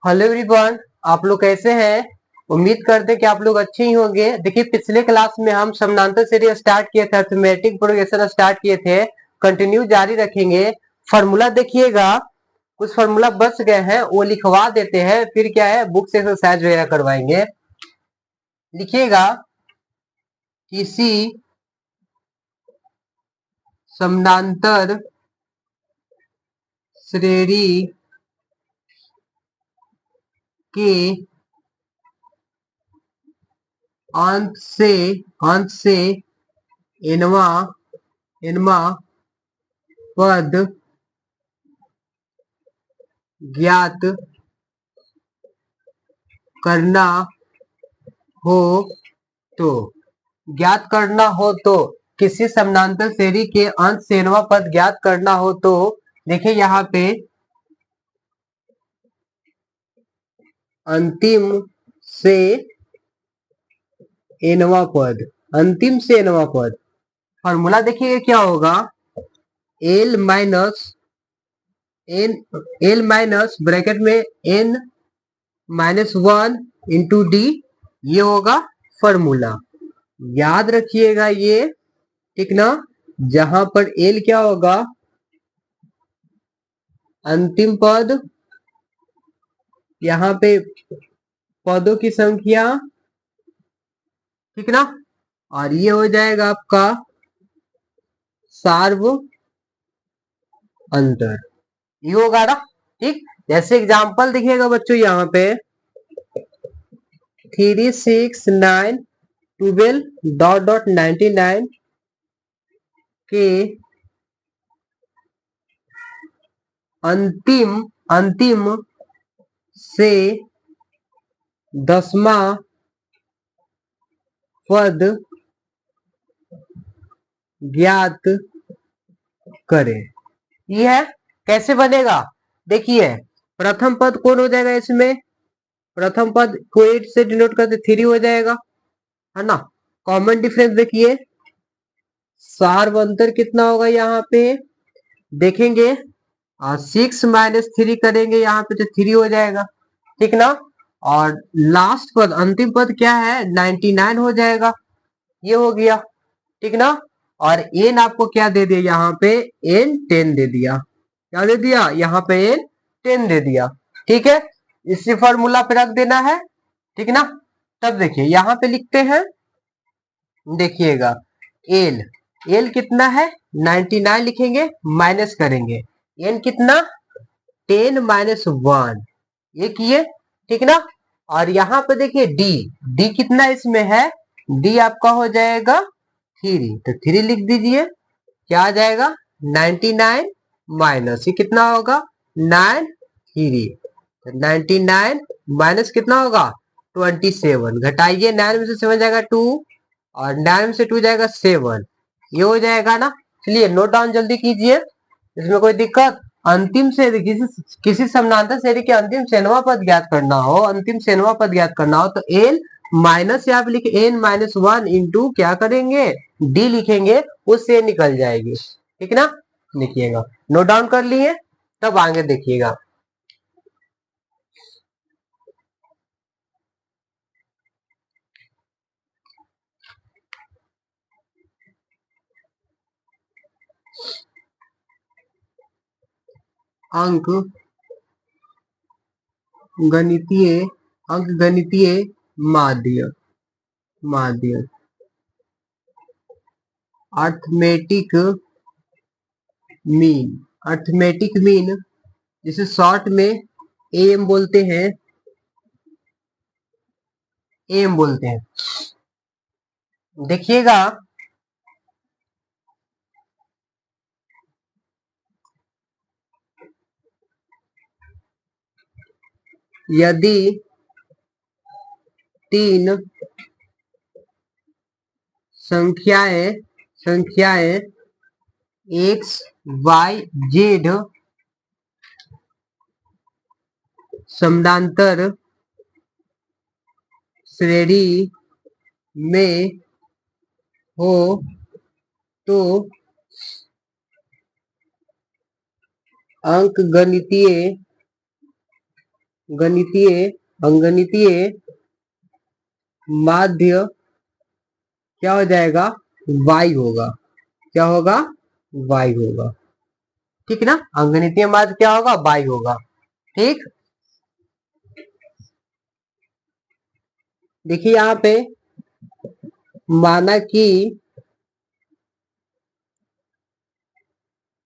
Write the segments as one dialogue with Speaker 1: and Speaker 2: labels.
Speaker 1: Hello everyone, आप लोग कैसे हैं। उम्मीद करते हैं कि आप लोग अच्छे ही होंगे। देखिए, पिछले क्लास में हम समानांतर श्रेणी स्टार्ट किए थे, अरिथमेटिक प्रोग्रेशन स्टार्ट किए थे। कंटिन्यू जारी रखेंगे। फार्मूला देखिएगा, कुछ फार्मूला बच गए हैं वो लिखवा देते हैं, फिर क्या है बुक से एक्सरसाइज वगैरह करवाएंगे। लिखिएगा, किसी समानांतर श्रेणी के अंत से एनवा एनवा पद ज्ञात करना हो तो किसी समानांतर श्रेणी के अंत से नवा पद ज्ञात करना हो तो देखिए यहाँ पे अंतिम से एनवा पद फॉर्मूला देखिए क्या होगा। एल माइनस ब्रैकेट में एन -1 इंटू डी, ये होगा फॉर्मूला। याद रखिएगा ये, ठीक ना। जहां पर एल क्या होगा, अंतिम पद, यहाँ पे पदों की संख्या, ठीक ना। और ये हो जाएगा आपका सार्व अंतर, ये होगा ना। ठीक, जैसे एग्जांपल देखिएगा बच्चों, यहाँ पे 3, 6, 9, 12 डॉट डॉट 99 के अंतिम से 10वां पद ज्ञात करें। ये है, कैसे बनेगा देखिए। प्रथम पद कौन हो जाएगा इसमें, प्रथम पद को 8 से डिनोट करते 3 हो जाएगा, है ना। कॉमन डिफरेंस देखिए, सार्व अंतर कितना होगा यहाँ पे देखेंगे, 6 - 3 करेंगे यहाँ पे तो 3 हो जाएगा, ठीक ना। और लास्ट पद अंतिम पद क्या है, 99 हो जाएगा, ये हो गया, ठीक ना। और एन आपको क्या दे दिया यहाँ पे, एन 10 दे दिया, क्या दे दिया यहाँ पे, एन 10 दे दिया, ठीक है। इसी फॉर्मूला पे रख देना है, ठीक ना। तब देखिए यहाँ पे लिखते हैं, देखिएगा एल एल कितना है 99 लिखेंगे, माइनस करेंगे एन कितना 10 -1, ये किए, ठीक ना। और यहाँ पे देखिए डी डी कितना इसमें है, डी आपका हो जाएगा 3, तो 3 लिख दीजिए, क्या आ जाएगा 99 माइनस ये कितना होगा 9 3, तो 99 माइनस कितना होगा 27, घटाइए 9 में से 7 जाएगा 2, और 9 में से 2 जाएगा 7, ये हो जाएगा ना। चलिए नोट डाउन जल्दी कीजिए, इसमें कोई दिक्कत। अंतिम से किसी समानांतर श्रेणी के अंतिम सेनवा पद ज्ञात करना हो, अंतिम सेनवा पद ज्ञात करना हो तो एल माइनस यहाँ पे लिखे एन -1 इंटू क्या करेंगे डी लिखेंगे, उससे निकल जाएगी, ठीक ना। लिखिएगा, नोट डाउन कर लिए, तब आगे देखिएगा। अंक गणितीय माध्य अर्थमेटिक मीन जिसे शॉर्ट में एम बोलते हैं, देखिएगा यदि 3 संख्याएं एक्स वाई जेड समानांतर श्रेणी में हो तो अंक गणितीय अंगणितीय माध्य क्या हो जाएगा, y होगा। क्या होगा, y होगा। ठीक ना, अंगणितीय माध्य क्या होगा, y होगा। ठीक, देखिए यहाँ पे माना कि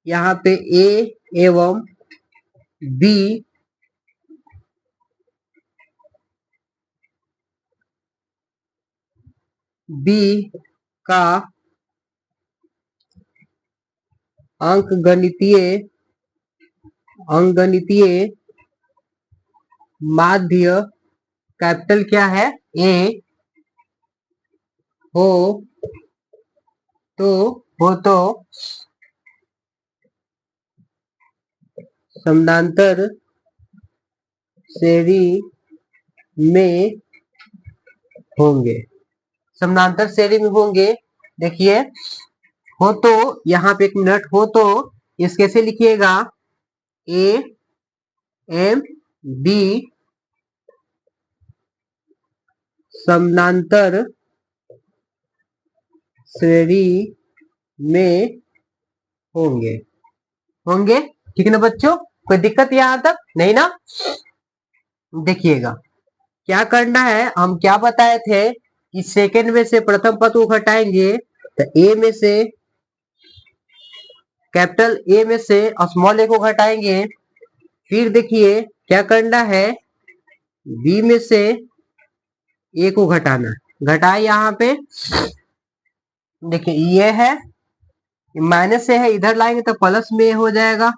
Speaker 1: यहाँ पे a एवं b का अंकगणितीय माध्य कैपिटल क्या है, a हो तो समानांतर श्रेणी में होंगे। समानांतर श्रेणी में होंगे। देखिए, हो तो यहाँ पे एक मिनट, हो तो इस कैसे लिखिएगा, ए एम बी समानांतर श्रेणी में होंगे। होंगे, ठीक है ना बच्चों, कोई दिक्कत यहाँ तक नहीं ना। देखिएगा क्या करना है, हम क्या बताए थे कि सेकंड में से प्रथम पद को घटाएंगे तो ए में से कैपिटल ए में से स्मॉल ए को घटाएंगे। फिर देखिए क्या करना है, बी में से ए को घटाना, घटाए यहाँ पे। देखिए ये है माइनस से है, इधर लाएंगे तो प्लस में हो जाएगा।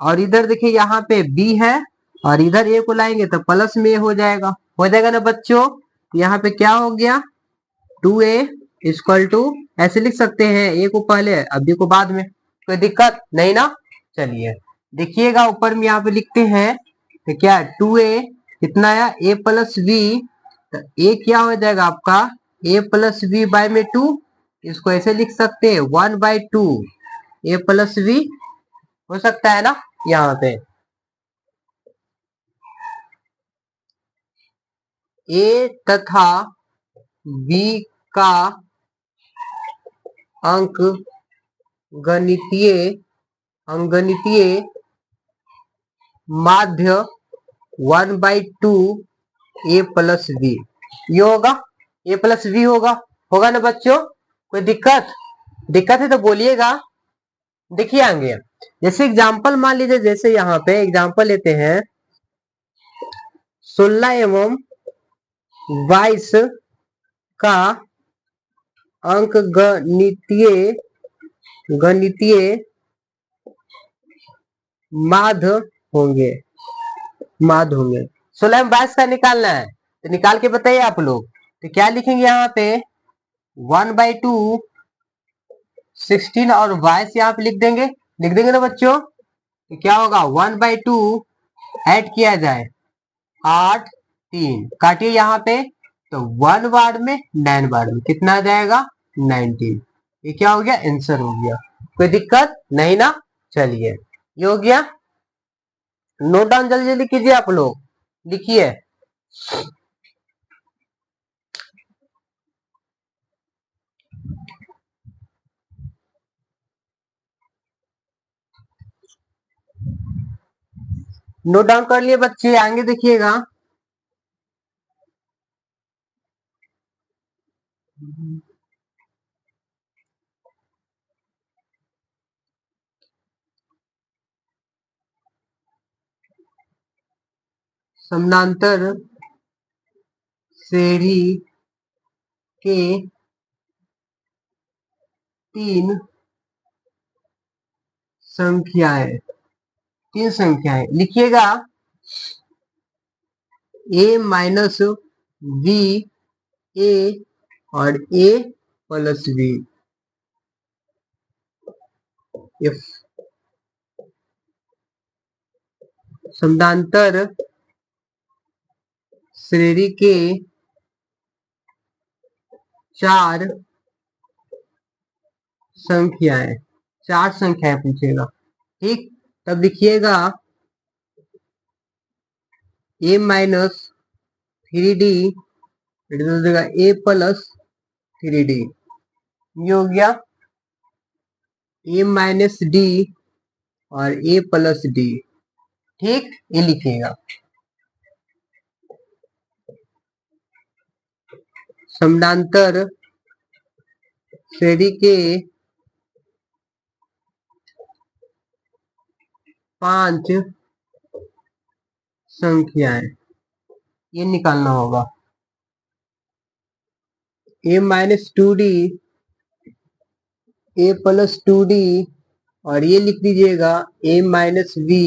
Speaker 1: और इधर देखिए यहाँ पे बी है और इधर ए को लाएंगे तो प्लस में हो जाएगा ना बच्चों। यहाँ पे क्या हो गया, 2a इक्वल टू, ऐसे लिख सकते हैं, ए को पहले अब बी को बाद में, कोई दिक्कत नहीं ना। चलिए देखिएगा ऊपर में यहाँ पे लिखते हैं तो क्या, 2a कितना आया, a प्लस बी, तो a क्या हो जाएगा आपका, a प्लस बी बाय में 2, इसको ऐसे लिख सकते हैं 1/2 a प्लस बी, हो सकता है ना यहाँ पे। a तथा b का अंगगणितीय माध्य 1/2 a प्लस बी, ये होगा, a प्लस बी होगा ना बच्चों, कोई दिक्कत है तो बोलिएगा। देखिए आगे, जैसे एग्जांपल मान लीजिए, जैसे यहाँ पे एग्जांपल लेते हैं 16 एवं 22 का अंक गणितीय माध्य होंगे। 16 में 22 का निकालना है तो निकाल के बताइए आप लोग। तो क्या लिखेंगे यहाँ पे, 1/2 16 और 22 यहाँ पे लिख देंगे ना बच्चों। तो क्या होगा, 1/2 ऐड किया जाए 8 3 काटिए यहाँ पे, तो 1 बार में 9 बार में कितना आ जाएगा, 19। ये क्या हो गया, आंसर हो गया, कोई दिक्कत नहीं ना। चलिए ये हो गया, नोट डाउन जल्दी जल्दी कीजिए आप लोग, लिखिए। नोट डाउन कर लिए बच्चे, आगे देखिएगा। समानांतर श्रेणी के तीन संख्याएं लिखिएगा, a माइनस बी, ए और a प्लस बी। समानांतर श्रेणी के चार संख्याएं पूछेगा। ठीक, तब लिखिएगा ए माइनस 3d हो जाएगा ए प्लस 3d। ये हो गया ए माइनस डी और ए प्लस डी। ठीक, ये लिखिएगा। समानांतर श्रेणी के 5 संख्याएं, ये निकालना होगा। ए माइनस 2d, ए प्लस 2d और ये लिख दीजिएगा ए माइनस बी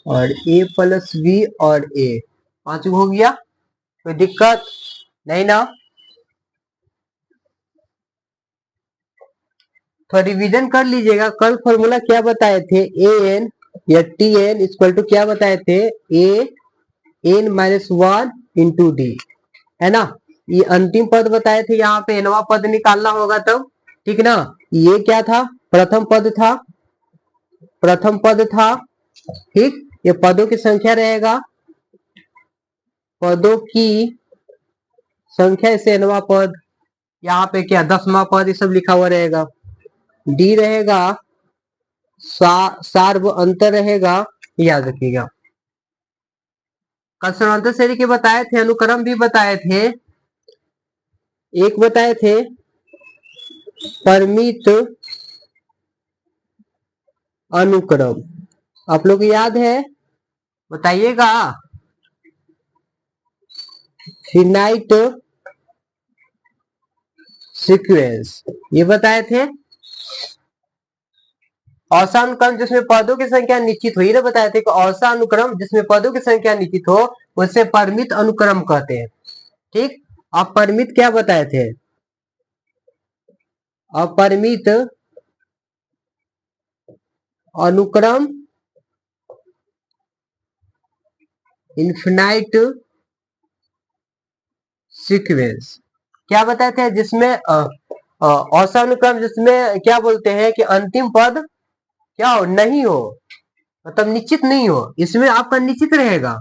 Speaker 1: और ए प्लस बी और ए। 5 हो गया, कोई दिक्कत नहीं ना? तो रिवीजन कर लीजिएगा। कल फॉर्मूला क्या बताए थे? ए एन या टी एन इक्वल टू क्या बताए थे? A N minus 1 into D, है ना? ये अंतिम पद बताए थे, यहाँ पे एनवा पद निकालना होगा तब, ठीक ना? ये क्या था? प्रथम पद था, प्रथम पद था। ठीक, ये पदों की संख्या रहेगा, पदों की संख्या से एनवा पद। यहाँ पे क्या 10वां पद, ये सब लिखा हुआ रहेगा। डी रहेगा, सार्व अंतर रहेगा, याद रखिएगा। कल समांतर श्रेणी के बताए थे, अनुक्रम भी बताए थे। एक बताए थे परिमित अनुक्रम, आप लोग याद है? बताइएगा। फिनाइट सीक्वेंस, ये बताए थे। औसा अनुक्रम जिसमें पदों की संख्या निश्चित हो, ये बताए थे कि औसा अनुक्रम जिसमें पदों की संख्या निश्चित हो उसे परिमित अनुक्रम कहते हैं। ठीक, अपरिमित क्या बताए थे? अपरिमित अनुक्रम, इन्फिनाइट सीक्वेंस क्या बताए थे? जिसमें औसा अनुक्रम जिसमें क्या बोलते हैं कि अंतिम पद क्या हो? नहीं हो, मतलब निश्चित नहीं हो। इसमें आपका निश्चित रहेगा,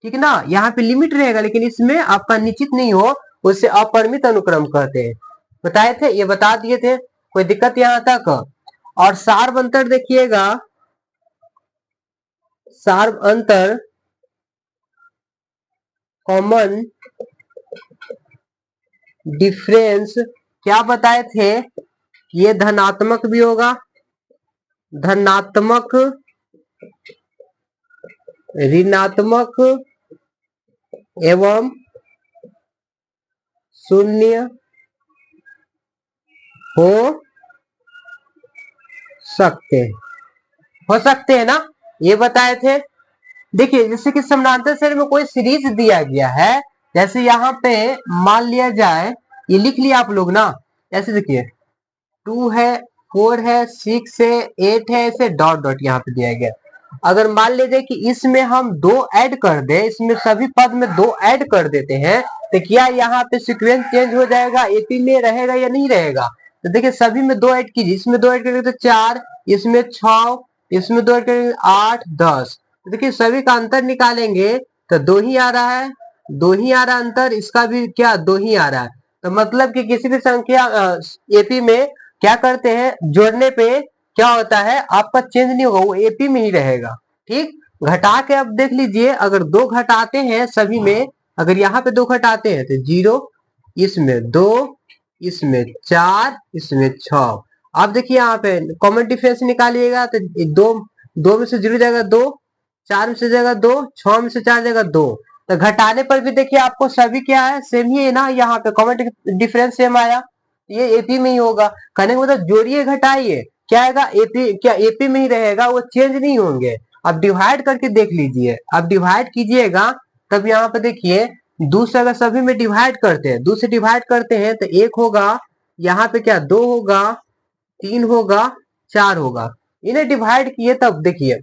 Speaker 1: ठीक ना? यहाँ पे लिमिट रहेगा, लेकिन इसमें आपका निश्चित नहीं हो, उसे अपरिमित अनुक्रम कहते हैं। बताए थे, ये बता दिए थे। कोई दिक्कत यहाँ तक? और सार्व अंतर देखिएगा, सार्व अंतर कॉमन डिफरेंस क्या बताए थे? ये धनात्मक भी होगा, धनात्मक, ऋणात्मक एवं शून्य हो सकते हैं, हो सकते हैं ना? ये बताए थे। देखिए, जैसे कि समानांतर श्रेणी में कोई सीरीज दिया गया है, जैसे यहाँ पे मान लिया जाए, ये लिख लिया आप लोग ना, ऐसे देखिए 2 है, 4 है, 6 है, 8 है, ऐसे डॉट डॉट यहाँ पे दिया गया। अगर मान लीजिए कि इसमें हम 2 ऐड कर दे, इसमें सभी पद में 2 ऐड कर देते हैं, तो क्या यहाँ पे सीक्वेंस चेंज हो जाएगा? एपी में रहेगा या नहीं रहेगा? तो देखिए सभी में 2 ऐड कीजिए, इसमें 2 ऐड करेंगे तो 4, इसमें 6, इसमें 2 ऐड करेंगे 8, 10। तो देखिए सभी का अंतर निकालेंगे तो 2 ही आ रहा है, 2 ही आ रहा है अंतर, इसका भी क्या 2 ही आ रहा है। तो मतलब कि किसी भी संख्या एपी में क्या करते हैं, जोड़ने पे क्या होता है, आपका चेंज नहीं होगा, वो एपी में ही रहेगा। ठीक, घटा के अब देख लीजिए, अगर 2 घटाते हैं सभी में, अगर यहाँ पे 2 घटाते हैं तो 0, इसमें 2, इसमें 4, इसमें 6। अब देखिए यहाँ पे कॉमन डिफरेंस निकालिएगा तो 2 में से 0 जाएगा 2, 4 में से जाएगा 2, 6 में से 4 जाएगा 2। तो घटाने पर भी देखिए आपको सभी क्या है, सेम ही है ना? यहाँ पे कॉमन डिफरेंस सेम आया, ये एपी में ही होगा। कहने का मतलब जोड़िए घटाइए क्या आएगा? एपी, क्या एपी में ही रहेगा, वो चेंज नहीं होंगे। अब डिवाइड करके देख लीजिए, अब डिवाइड कीजिएगा तब यहाँ पे देखिए 2 से अगर सभी में डिवाइड करते हैं, 2 से डिवाइड करते हैं तो 1 होगा, यहाँ पे क्या 2 होगा, 3 होगा, 4 होगा। इन्हें डिवाइड किए तब देखिए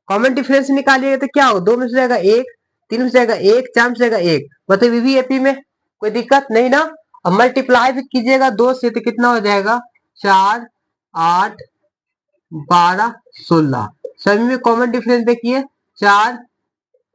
Speaker 1: कॉमन डिफरेंस निकालिएगा तो क्या होगा? 2 में से जाएगा 1, 3 में से जाएगा 1, 4 में से जाएगा 1, मतलब ये भी एपी में, कोई दिक्कत नहीं ना? अब मल्टीप्लाई भी कीजिएगा 2 से तो कितना हो जाएगा? 4, 8, 12, 16। सभी में कॉमन डिफरेंस देखिए 4,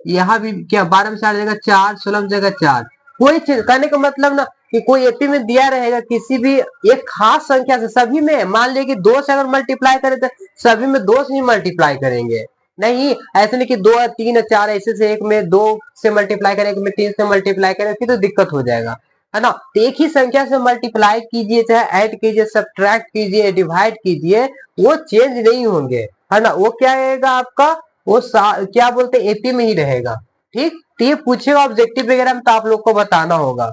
Speaker 1: यहाँ भी क्या 12 में 4 जगह 4, 16 में जगह 4। कोई चीज कहने का मतलब ना कि कोई एपी में दिया रहेगा किसी भी एक खास संख्या से, सभी में मान लिया कि 2 से अगर मल्टीप्लाई करें तो सभी में 2 से ही मल्टीप्लाई करेंगे। नहीं, ऐसे नहीं कि 2 3 4 ऐसे से एक में 2 से मल्टीप्लाई करें, एक में 3 से मल्टीप्लाई करें, फिर तो दिक्कत हो जाएगा, है ना। तो एक ही संख्या से मल्टीप्लाई कीजिए, चाहे ऐड कीजिए, सब्ट्रैक्ट कीजिए, डिवाइड कीजिए, वो चेंज नहीं होंगे, है ना। वो क्या रहेगा आपका, वो क्या बोलते हैं एपी में ही रहेगा। ठीक, तो ये पूछेगा ऑब्जेक्टिव वगैरह में तो आप लोग को बताना होगा।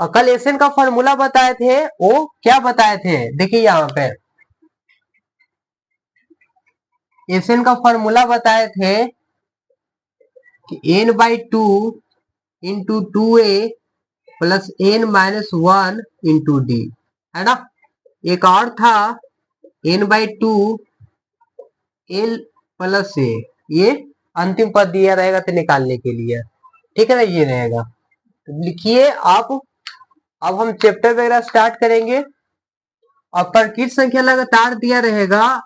Speaker 1: और कल एसएन का फॉर्मूला बताए थे, वो क्या बताए थे, देखिए यहाँ पे एसएन का फॉर्मूला बताए थे कि n/2 into 2a plus n-1 into D, है ना। एक और था n/2 l प्लस a, ये अंतिम पद दिया रहेगा तो निकालने के लिए, ठीक है ना, ये रहेगा। तो लिखिए आप। अब हम चैप्टर वगैरह स्टार्ट करेंगे। और प्रकृत संख्या लगातार दिया रहेगा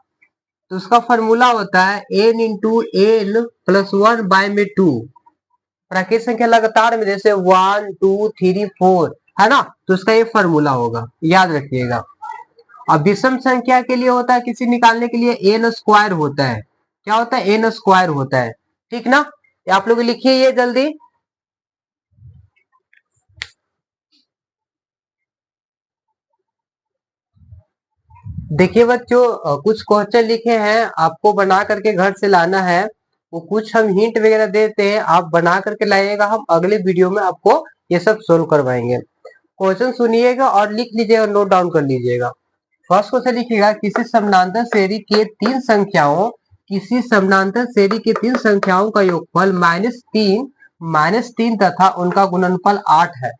Speaker 1: तो उसका फॉर्मूला होता है n इंटू एन प्लस 1/2। प्राकृत संख्या लगातार में जैसे 1 2 3 4, है ना, तो उसका ये फॉर्मूला होगा, याद रखिएगा। अब विषम संख्या के लिए होता है, किसी निकालने के लिए एन स्क्वायर होता है। क्या होता है, एन स्क्वायर होता है, ठीक ना। आप लोग लिखिए ये जल्दी। देखिए बच्चों, कुछ क्वेश्चन लिखे हैं, आपको बना करके घर से लाना है। वो कुछ हम हिंट वगैरह देते हैं, आप बना करके लाइएगा, हम अगले वीडियो में आपको ये सब सोल्व करवाएंगे। क्वेश्चन सुनिएगा और लिख लीजिएगा, नोट डाउन कर लीजिएगा। फर्स्ट क्वेश्चन लिखिएगा, किसी समानांतर श्रेणी के तीन संख्याओं का योगफल -3 तथा उनका गुणनफल 8 है,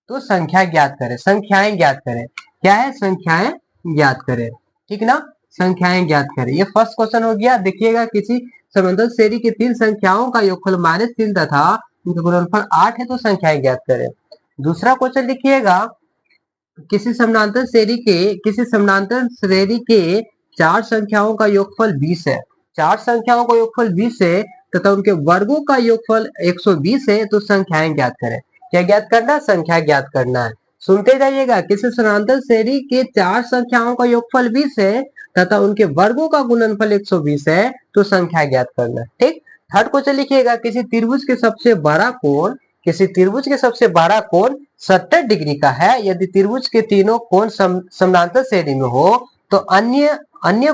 Speaker 1: तो संख्या ज्ञात करें। संख्याएं ज्ञात करें, क्या है, संख्याएं ज्ञात करें, ठीक ना। संख्याएं ज्ञात करें, ये फर्स्ट क्वेश्चन हो गया। देखिएगा, किसी समानांतर श्रेणी की 3 संख्याओं का योगफल -3 तथा उनका गुणनफल 8 है, तो संख्याएं ज्ञात करें। दूसरा क्वेश्चन लिखिएगा, किसी समानांतर श्रेणी के 4 संख्याओं का योगफल 20 है। 4 संख्याओं का योगफल 20 है तथा उनके वर्गों का योगफल 120 है, तो संख्याएं ज्ञात करें। क्या ज्ञात करना है, संख्या ज्ञात करना है। सुनते जाइएगा, किसी समानांतर श्रेणी के 4 संख्याओं का योगफल 20 है तथा उनके वर्गों का गुणनफल 120 है, तो संख्या ज्ञात करना है, ठीक। थर्ड क्वेश्चन लिखिएगा, किसी त्रिभुज के सबसे बड़ा कोण 70 डिग्री का है। यदि त्रिभुज के तीनों कोण समानांतर श्रेणी में हो तो अन्य अन्य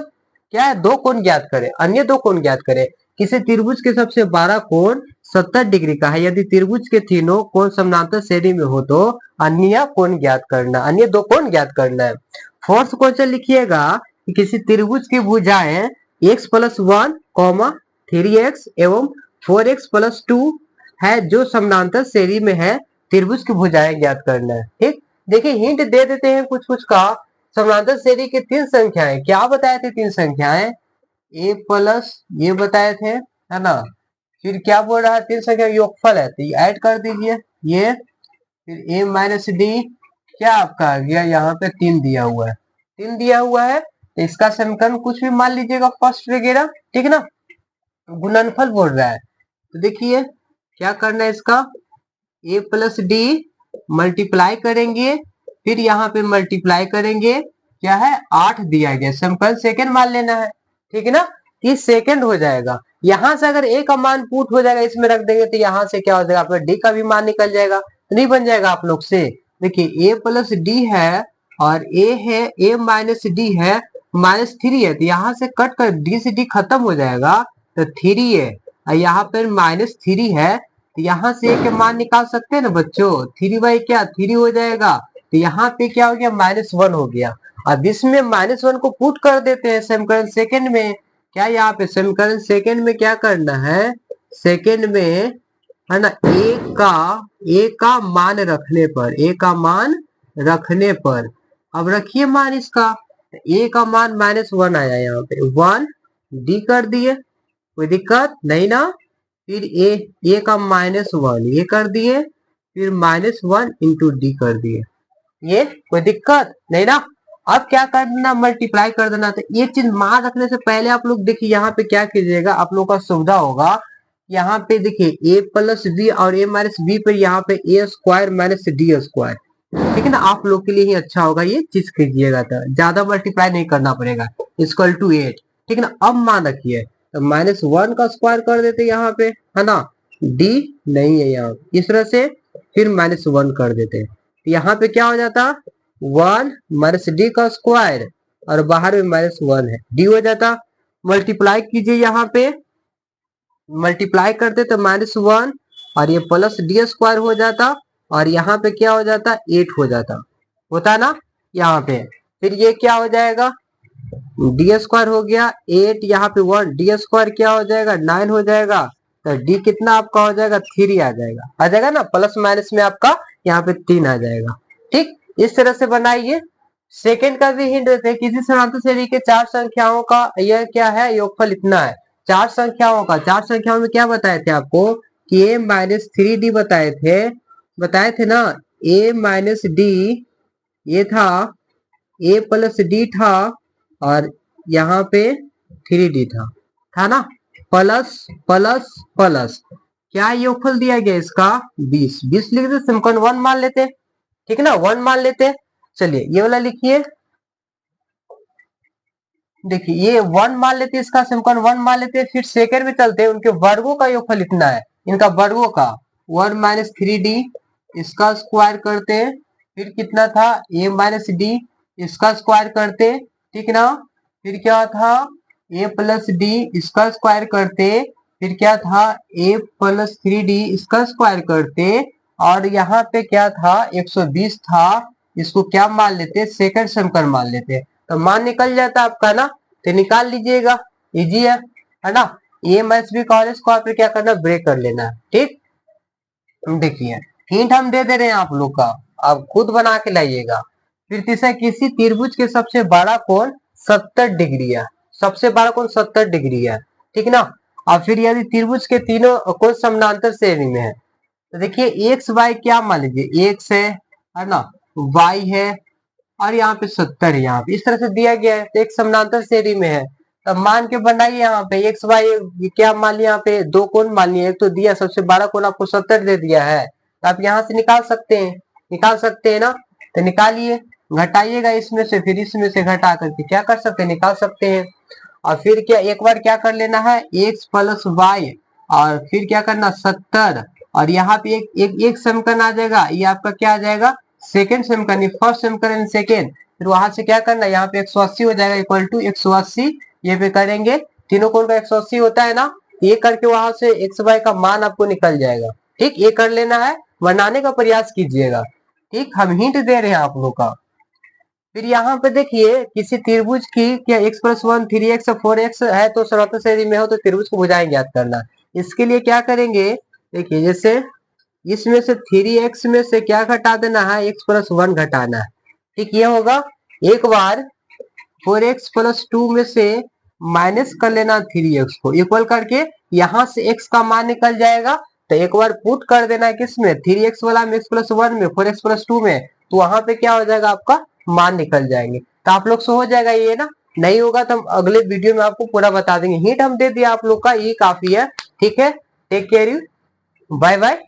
Speaker 1: क्या है, 2 कोण ज्ञात करें। अन्य 2 कोण ज्ञात करें। किसी त्रिभुज के सबसे बड़ा कोण 70 डिग्री का है, यदि त्रिभुज के तीनों कोण समानांतर श्रेणी में हो तो अन्य कोण ज्ञात करना, अन्य 2 कोण ज्ञात करना है। फोर्थ क्वेश्चन लिखिएगा, किसी त्रिभुज की भुजाएं x+1, 3x एवं 4x+2 है जो समानांतर श्रेणी में है, त्रिभुज की भुजाएं ज्ञात करना है, ठीक। देखिए हिंट दे देते हैं कुछ कुछ का। समानांतर श्रेणी की 3 संख्याएं, क्या बताए थे, 3 संख्याएं a प्लस ये बताए थे, है ना। फिर क्या बोल रहा है, 3 संख्या योगफल है, तो ऐड कर दीजिए ये। फिर a-d क्या आपका आ गया, यहाँ पे 3 दिया हुआ है, 3 दिया हुआ है, तो इसका समीकरण कुछ भी मान लीजिएगा फर्स्ट वगैरह, ठीक ना। गुणनफल बोल रहा है, तो देखिए क्या करना है इसका, a+d मल्टीप्लाई करेंगे, फिर यहाँ पे मल्टीप्लाई करेंगे, क्या है 8 दिया गया, समीकरण सेकंड मान लेना है, ठीक है ना। 30 सेकंड हो जाएगा। यहां से अगर a का मान पुट हो जाएगा, इसमें रख देंगे, तो यहाँ से क्या हो जाएगा, आपका d का भी मान निकल जाएगा, तो नहीं बन जाएगा आप लोग से। देखिए a+d है और a है, a-d है, -3 है, तो यहाँ से कट कर d से d खत्म हो जाएगा, तो 3 है, और यहाँ पर -3 है, तो यहाँ से a के मान निकाल सकते हैं ना बच्चों। 3 हो जाएगा, तो यहाँ पे क्या हो गया, -1 हो गया। अब इसमें -1 को पुट कर देते हैं समीकरण सेकंड में। क्या यहाँ पे समीकरण सेकंड में क्या करना है, सेकंड में, है ना, a का मान रखने पर, अब रखिए मान इसका, a का मान -1 आया, यहाँ पे 1 d कर दिए, कोई दिक्कत नहीं ना। फिर a का -1 ये कर दिए, फिर -1 इंटू डी कर दिए, ये कोई दिक्कत नहीं ना। अब क्या करना, मल्टीप्लाई कर देना। तो ये चीज मान रखने से पहले आप लोग देखिए यहाँ पे क्या कीजिएगा, आप लोग का सुविधा होगा, यहाँ पे देखिए a प्लस बी और a माइनस बी पर यहाँ पे a square minus D square, ठीक है ना। आप लोग के लिए ही अच्छा होगा ये चीज कीजिएगा, तो ज्यादा मल्टीप्लाई नहीं करना पड़ेगा। इक्वल टू 8, ठीक है ना। अब मान रखिए तो -1 का स्क्वायर कर देते यहाँ पे, है ना। d नहीं है यहाँ, इस तरह से फिर -1 कर देते, तो यहाँ पे क्या हो जाता 1 माइनस डी का स्क्वायर और बाहर में -1 है, d हो जाता। मल्टीप्लाई कीजिए यहाँ पे, मल्टीप्लाई करते तो -1 और ये प्लस डी स्क्वायर हो जाता और यहाँ पे क्या हो जाता 8 हो जाता, होता ना यहाँ पे। फिर ये क्या हो जाएगा डी स्क्वायर हो गया 8, यहाँ पे 1, डी स्क्वायर क्या हो जाएगा 9 हो जाएगा, तो डी कितना आपका हो जाएगा 3 आ जाएगा ना, प्लस माइनस में आपका यहाँ पे 3 आ जाएगा। ठीक, इस तरह से बनाइए। सेकेंड का भी हिंट देते हैं, किसी समांतर श्रेणी के चार संख्याओं का यह क्या है योगफल इतना है। चार संख्याओं का, चार संख्याओं में क्या बताए थे आपको कि a माइनस 3d बताए थे ना। a माइनस डी ये था, a प्लस डी था और यहाँ पे 3d था ना। प्लस प्लस प्लस क्या योगफल दिया गया इसका 20 लिख दे, समीकरण 1 मान लेते, ठीक है ना, 1 मान लेते। चलिए ये वाला लिखिए, देखिए ये 1 मान लेते, इसका समीकरण 1 मान लेते। फिर सेकंड में चलते, उनके वर्गों का योगफल इतना है, इनका वर्गों का 1 माइनस 3d इसका स्क्वायर करते, फिर कितना था a माइनस डी इसका स्क्वायर करते, ठीक ना। फिर क्या था a प्लस डी इसका स्क्वायर करते, फिर क्या था a प्लस 3d इसका स्क्वायर करते, और यहाँ पे क्या था 120 था, इसको क्या मान लेते सेकंड समीकरण मान लेते, तो मान निकल जाता आपका ना, तो निकाल लीजिएगा, इजी है ना। ए माइनस बी का होल स्क्वायर पे क्या करना ब्रेक कर लेना, ठीक। देखिए हिंट हम दे दे रहे हैं आप लोग का, आप खुद बना के लाइएगा। फिर तीसरा, किसी त्रिभुज के सबसे बड़ा कोण 70 डिग्री है, सबसे बड़ा कोण 70 डिग्री है, ठीक ना। और फिर यदि त्रिभुज के तीनों कोण समानांतर श्रेणी में है, तो देखिए एक्स वाई क्या मान लीजिए, एक्स है ना, वाई है और यहाँ पे 70 है, यहाँ पे इस तरह से दिया गया है, तो एक समानांतर श्रेणी में है। तब मान के बनाइए यहाँ पे एक्स वाई क्या मान लिया, यहाँ पे दो कोण मान लिया, एक तो दिया सबसे बड़ा कोण आपको 70 दे दिया है, तो आप यहाँ से निकाल सकते हैं, ना। तो निकालिए, घटाइएगा इसमें से, फिर इसमें से घटा करके क्या कर सकते हैं निकाल सकते हैं। और फिर क्या एक बार क्या कर लेना है एक्स प्लस वाई और फिर क्या करना 70, और यहाँ पे एक समीकरण आ जाएगा, ये आपका क्या आ जाएगा सेकेंड समीकरण, फर्स्ट समीकरण सेकेंड। फिर वहां से क्या करना यहाँ पे 180 हो जाएगा, इक्वल टू 180, ये पे करेंगे तीनों कोण का 180 होता है ना, ये करके वहां से एक्स वाई का मान आपको निकल जाएगा। ठीक, ये कर लेना है, बनाने का प्रयास कीजिएगा। ठीक, हम हिंट दे रहे हैं आप लोग का। फिर यहाँ पे देखिए किसी त्रिभुज की क्या x प्लस 1 3x 4x है, तो समांतर श्रेणी में हो तो त्रिभुज को भुजाएं ज्ञात करना। इसके लिए क्या करेंगे, देखिए जैसे इसमें से 3x में से क्या घटा देना है x प्लस 1 घटाना है, ठीक। ये होगा एक बार 4x प्लस 2 में से माइनस कर लेना 3x को, इक्वल करके यहाँ से x का मान निकल जाएगा, तो एक बार पुट कर देना है किसमें 3x वाला में x प्लस 1 में 4x प्लस 2 में, तो वहां पे क्या हो जाएगा आपका मान निकल जाएंगे। तो आप लोग से हो जाएगा ये ना, नहीं होगा तो हम अगले वीडियो में आपको पूरा बता देंगे। हिंट हम दे दिया आप लोग का, ये काफी है, ठीक है। Take care you, bye bye.